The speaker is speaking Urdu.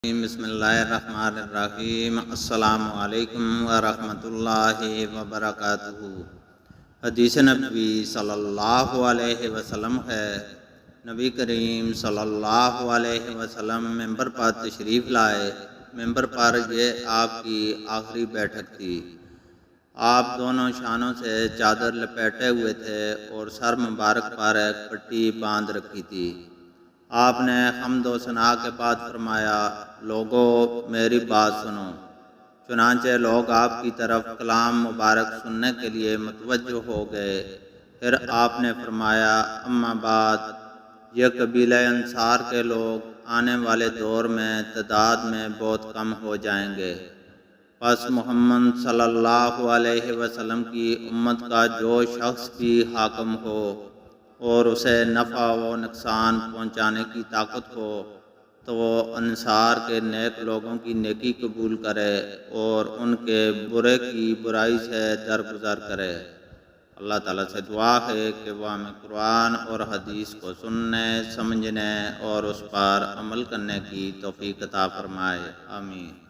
بسم اللہ الرحمن الرحیم۔ السلام علیکم ورحمۃ اللہ وبرکاتہ۔ حدیث نبوی صلی اللہ علیہ وسلم ہے، نبی کریم صلی اللہ علیہ وسلم ممبر پر تشریف لائے۔ ممبر پر یہ آپ کی آخری بیٹھک تھی۔ آپ دونوں شانوں سے چادر لپیٹے ہوئے تھے اور سر مبارک پر ایک پٹی باندھ رکھی تھی۔ آپ نے حمد و ثنا کے بعد فرمایا، لوگو میری بات سنو۔ چنانچہ لوگ آپ کی طرف کلام مبارک سننے کے لیے متوجہ ہو گئے۔ پھر آپ نے فرمایا، اما بعد، یہ قبیلہ انصار کے لوگ آنے والے دور میں تعداد میں بہت کم ہو جائیں گے۔ پس محمد صلی اللہ علیہ وسلم کی امت کا جو شخص بھی حاکم ہو اور اسے نفع و نقصان پہنچانے کی طاقت ہو تو وہ انصار کے نیک لوگوں کی نیکی قبول کرے اور ان کے برے کی برائی سے درگزر کرے۔ اللہ تعالیٰ سے دعا ہے کہ وہ ہمیں قرآن اور حدیث کو سننے، سمجھنے اور اس پر عمل کرنے کی توفیق عطا فرمائے۔ آمین۔